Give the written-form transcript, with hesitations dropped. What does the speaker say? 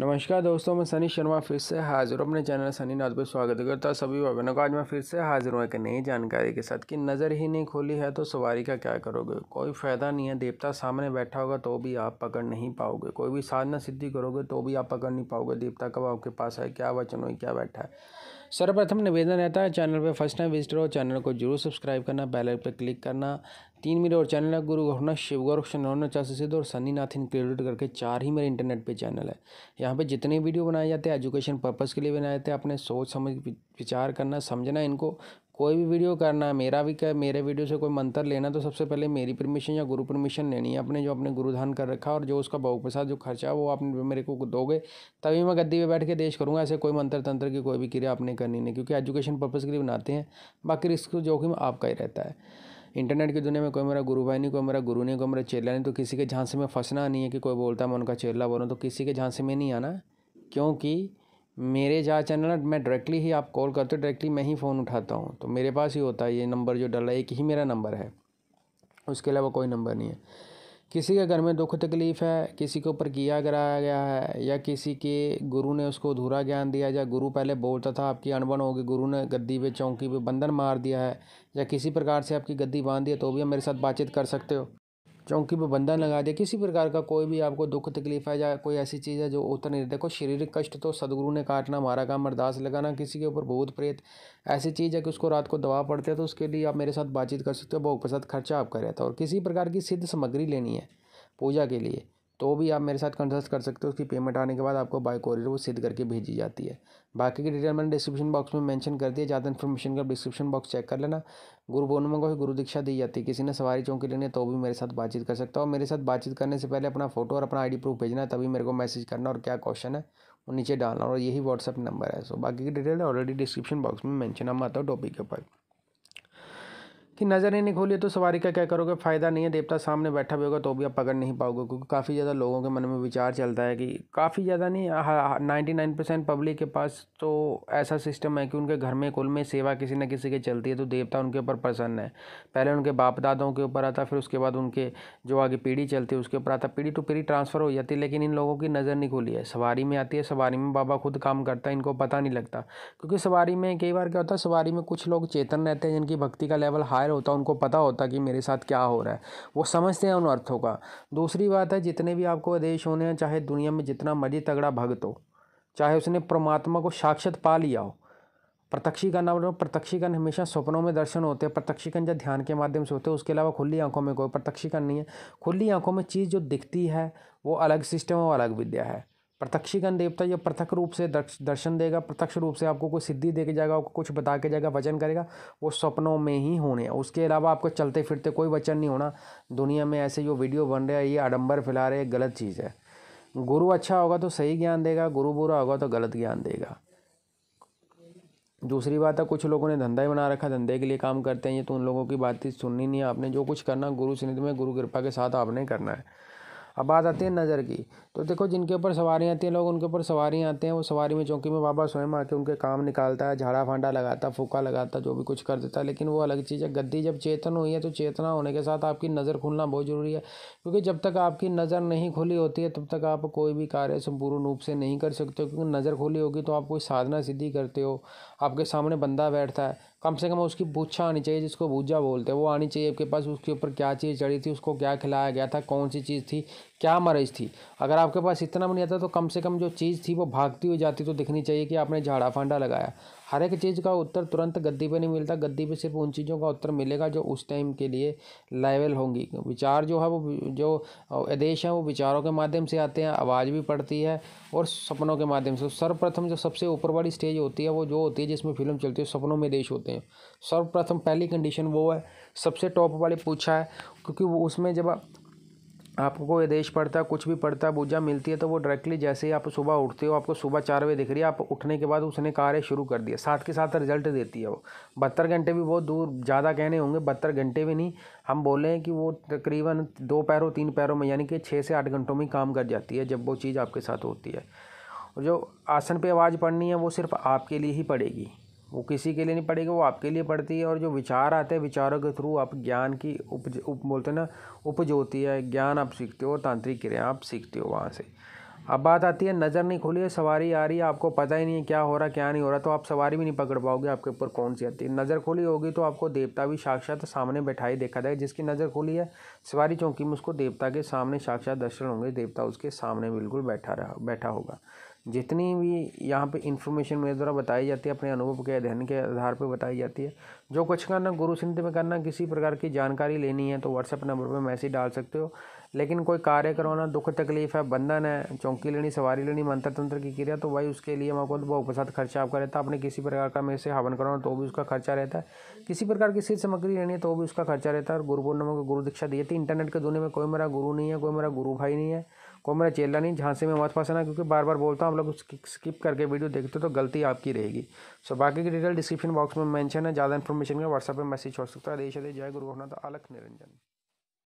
नमस्कार दोस्तों, मैं सनी शर्मा फिर से हाजिर हूँ अपने चैनल सनी नाथ पे। स्वागत करता हूँ सभी भाई बहनों का। आज मैं फिर से हाजिर हूँ एक नई जानकारी के साथ कि नज़र ही नहीं खोली है तो सवारी का क्या करोगे। कोई फ़ायदा नहीं है, देवता सामने बैठा होगा तो भी आप पकड़ नहीं पाओगे। कोई भी साधना सिद्धि करोगे तो भी आप पकड़ नहीं पाओगे। देवता कब आपके पास है, क्या वचन हो, क्या बैठा है। सर्वप्रथम निवेदन रहता है, चैनल पे फर्स्ट टाइम विजिटर हो चैनल को जरूर सब्सक्राइब करना, बेल आइकन पे क्लिक करना। 3 मेरे और चैनल है, गुरु घोषणा, शिव गौरव, शनौन चासी सिद्ध और सनी नाथ इंक्लूडेड करके 4 ही मेरे इंटरनेट पे चैनल है। यहाँ पे जितने वीडियो बनाए जाते हैं एजुकेशन पर्पज़ के लिए बनाए जाते हैं। अपने सोच समझ विचार करना, समझना इनको। कोई भी वीडियो करना है, मेरा भी क्या, मेरे वीडियो से कोई मंत्र लेना तो सबसे पहले मेरी परमिशन या गुरु परमिशन लेनी है। अपने जो अपने गुरुधान कर रखा है और जो उसका भोग प्रसाद जो खर्चा है वो आप मेरे को दोगे तभी मैं गद्दी पे बैठ के देश करूँगा। ऐसे कोई मंत्र तंत्र की कोई भी क्रिया आपने करनी नहीं, क्योंकि एजुकेशन पर्पज़ के लिए बनाते हैं। बाकी रिस्क जोखिम आपका ही रहता है। इंटरनेट की दुनिया में कोई मेरा गुरु भाई नहीं, कोई मेरा गुरु नहीं, कोई मेरा चेला नहीं। तो किसी के झांसे में फंसना नहीं है कि कोई बोलता है मैं उनका चेला बोल रहा हूँ, तो किसी के झांसे में नहीं आना। क्योंकि मेरे जहाँ चैनल मैं डायरेक्टली ही आप कॉल करते हो, डायरेक्टली मैं ही फ़ोन उठाता हूँ, तो मेरे पास ही होता है। ये नंबर जो डला है एक ही मेरा नंबर है, उसके अलावा कोई नंबर नहीं है। किसी के घर में दुख तकलीफ़ है, किसी के ऊपर किया कराया गया है, या किसी के गुरु ने उसको अधूरा ज्ञान दिया, या गुरु पहले बोलता था आपकी अनबन होगी, गुरु ने गद्दी पे चौकी पे बंधन मार दिया है, या किसी प्रकार से आपकी गद्दी बांध दिया, तो भी आप मेरे साथ बातचीत कर सकते हो। चौकी पे बंधन लगा दिया, किसी प्रकार का कोई भी आपको दुख तकलीफ है या कोई ऐसी चीज़ है जो उतर नहीं। देखो, शारीरिक कष्ट तो सदगुरु ने काटना, मारा काम अरदास लगाना। किसी के ऊपर भूत प्रेत ऐसी चीज़ है कि उसको रात को दवा पड़ती है, तो उसके लिए आप मेरे साथ बातचीत कर सकते हो। भोग प्रसाद खर्चा आपका रहता है। और किसी प्रकार की सिद्ध सामग्री लेनी है पूजा के लिए तो भी आप मेरे साथ कंसल्ट कर सकते हो। उसकी पेमेंट आने के बाद आपको बाय कोरियर वो सिद्ध करके भेजी जाती है। बाकी की डिटेल मैंने डिस्क्रिप्शन बॉक्स में मेंशन कर दिया। ज़्यादा इन्फॉर्मेशन का डिस्क्रिप्शन बॉक्स चेक कर लेना। गुरु पूर्णिमा को गुरु दीक्षा दी जाती है। किसी ने सवारी चौकी लेनी है तो भी मेरे साथ बातचीत कर सकता हो। मेरे साथ बातचीत करने से पहले अपना फोटो और अपना ID प्रूफ भेजना है, तभी मेरे को मैसेज करना और क्या क्वेश्चन है वो नीचे डालना, और यही व्हाट्सअप नंबर है। सो बाकी की डिटेल ऑलरेडी डिस्क्रिप्शन बॉक्स में मेंशन। हम आता हूँ टॉपिक के ऊपर कि नज़र ही नहीं खोली तो सवारी का क्या करोगे। फ़ायदा नहीं है, देवता सामने बैठा भी होगा तो भी आप पकड़ नहीं पाओगे। क्योंकि काफ़ी ज़्यादा लोगों के मन में विचार चलता है कि काफ़ी ज़्यादा नहीं, 99% पब्लिक के पास तो ऐसा सिस्टम है कि उनके घर में कुल में सेवा किसी न किसी की चलती है, तो देवता उनके ऊपर प्रसन्न है। पहले उनके बाप दादाओं के ऊपर आता, फिर उसके बाद उनके जो आगे पीढ़ी चलती है उसके ऊपर आता, पीढ़ी टू पीढ़ी ट्रांसफ़र हो जाती है। लेकिन इन लोगों की नज़र नहीं खुली है। सवारी में आती है, सवारी में बाबा खुद काम करता है, इनको पता नहीं लगता। क्योंकि सवारी में कई बार क्या होता है, सवारी में कुछ लोग चेतन रहते हैं जिनकी भक्ति का लेवल हायर होता है, उनको पता होता है कि मेरे साथ क्या हो रहा है, वो समझते हैं उन अर्थों का। दूसरी बात है, जितने भी आपको आदेश होने हैं, चाहे दुनिया में जितना मर्जी तगड़ा भक्त हो, चाहे उसने परमात्मा को साक्षात पा लिया हो, प्रत्यक्षीकरण ना बोलो, प्रत्यक्षीकरण हमेशा सपनों में दर्शन होते हैं। प्रत्यक्षीकरण जब ध्यान के माध्यम से होते हैं, उसके अलावा खुली आंखों में कोई प्रत्यक्षीकरण नहीं है। खुली आंखों में चीज़ जो दिखती है वो अलग सिस्टम है, वो अलग विद्या है। प्रत्यक्षीकरण देवता जो प्रत्यक्ष रूप से दर्शन देगा, प्रत्यक्ष रूप से आपको कोई सिद्धि दे के जाएगा, आपको कुछ बता के जाएगा, वचन करेगा, वो सपनों में ही होने हैं। उसके अलावा आपको चलते फिरते कोई वचन नहीं होना। दुनिया में ऐसे जो वीडियो बन रहे हैं, ये आडंबर फैला रहे हैं, गलत चीज़ है। गुरु अच्छा होगा तो सही ज्ञान देगा, गुरु बुरा होगा तो गलत ज्ञान देगा। दूसरी बात है, कुछ लोगों ने धंधा ही बना रखा, धंधे के लिए काम करते हैं। ये तो उन लोगों की बात सुननी नहीं है आपने। जो कुछ करना गुरु सानिध्य में, गुरु कृपा के साथ आपने करना है। अब बात आती है नज़र की, तो देखो जिनके ऊपर सवारियाँ आती हैं, लोग उनके ऊपर सवारियाँ आते हैं, वो सवारी में चौकी में बाबा स्वयं आके उनके काम निकालता है, झाड़ा फांडा लगाता, फूका लगाता, जो भी कुछ कर देता है। लेकिन वो अलग चीज़ है। गद्दी जब चेतन हुई है तो चेतना होने के साथ आपकी नज़र खुलना बहुत ज़रूरी है। क्योंकि जब तक आपकी नज़र नहीं खुली होती है तब तक आप कोई भी कार्य संपूर्ण रूप से नहीं कर सकते हो। क्योंकि नज़र खुली होगी तो आप कोई साधना सिद्धि करते हो, आपके सामने बंदा बैठता है, कम से कम उसकी पूछा आनी चाहिए, जिसको भूजा बोलते हैं, वो आनी चाहिए आपके पास। उसके ऊपर क्या चीज़ चढ़ी थी, उसको क्या खिलाया गया था, कौन सी चीज़ थी, क्या मरज थी। अगर आपके पास इतना भी नहीं आता तो कम से कम जो चीज़ थी वो भागती हुई जाती तो दिखनी चाहिए कि आपने झाड़ा फांडा लगाया। हर एक चीज़ का उत्तर तुरंत गद्दी पे नहीं मिलता। गद्दी पे सिर्फ उन चीज़ों का उत्तर मिलेगा जो उस टाइम के लिए लायबल होंगी। विचार जो है वो जो आदेश हैं वो विचारों के माध्यम से आते हैं, आवाज़ भी पड़ती है और सपनों के माध्यम से। सर्वप्रथम जो सबसे ऊपर वाली स्टेज होती है वो जो होती है जिसमें फिल्म चलती है, सपनों में देश होते हैं। सर्वप्रथम पहली कंडीशन वो है, सबसे टॉप वाले पूछा है। क्योंकि वो उसमें जब आपको कोई आदेश पड़ता है, कुछ भी पड़ता है, पूजा मिलती है, तो वो डायरेक्टली जैसे ही आप सुबह उठते हो, आपको सुबह 4 बजे दिख रही है, आप उठने के बाद उसने कार्य शुरू कर दिया, साथ के साथ रिजल्ट देती है वो। 72 घंटे भी बहुत दूर ज़्यादा कहने होंगे, 72 घंटे भी नहीं, हम बोले हैं कि वो तकरीबन 2 पैरों 3 पैरों में, यानी कि 6 से 8 घंटों में काम कर जाती है जब वो चीज़ आपके साथ होती है। और जो आसन पे आवाज़ पढ़नी है वो सिर्फ आपके लिए ही पड़ेगी, वो किसी के लिए नहीं पड़ेगी, वो आपके लिए पड़ती है। और जो विचार आते हैं, विचारों के थ्रू आप ज्ञान की बोलते हैं ना, उपज होती है, ज्ञान आप सीखते हो, तांत्रिक क्रिया आप सीखते हो वहाँ से। अब बात आती है नज़र नहीं खुली है, सवारी आ रही है, आपको पता ही नहीं है क्या हो रहा क्या नहीं हो रहा, तो आप सवारी भी नहीं पकड़ पाओगे आपके ऊपर कौन सी आती है। नज़र खुली होगी तो आपको देवता भी साक्षात सामने बैठा ही देखा जाएगा। जिसकी नज़र खुली है सवारी चौकी में, उसको देवता के सामने साक्षात दर्शन होंगे, देवता उसके सामने बिल्कुल बैठा होगा। जितनी भी यहाँ पे इन्फॉर्मेशन मेरे द्वारा बताई जाती है अपने अनुभव के अध्ययन के आधार पर बताई जाती है। जो कुछ करना गुरु सिंध में करना, किसी प्रकार की जानकारी लेनी है तो व्हाट्सएप नंबर पर मैसेज डाल सकते हो। लेकिन कोई कार्य करवाना, दुख तकलीफ है, बंधन है, चौकी लेनी, सवारी लेनी, मंत्र तंत्र की क्रिया, तो भाई उसके लिए मैं कहूँ बहुत प्रसाद खर्चा आपका रहता है। आपने किसी प्रकार का मेरे से हवन करवाना तो भी उसका खर्चा रहता है। किसी प्रकार की सिद्ध सामग्री लेनी है तो भी उसका खर्चा रहता है। और गुरु पूर्णिमा को गुरु दीक्षा दी थी। इंटरनेट के दुनिया में कोई मेरा गुरु नहीं है, कोई मेरा गुरु भाई नहीं है, कोई मेरा चेला नहीं। झांसे में मत फंसना, क्योंकि बार बार बोलता हूँ आप लोग स्किप करके वीडियो देखते हो तो गलती आपकी रहेगी। सो बाकी की डिटेल डिस्क्रिप्शन बॉक्स में मेंशन है। ज़्यादा इन्फॉर्मेशन का व्हाट्सएप पे मैसेज छोड़ सकता है। जय गुरु गोरखनाथ, अलख निरंजन।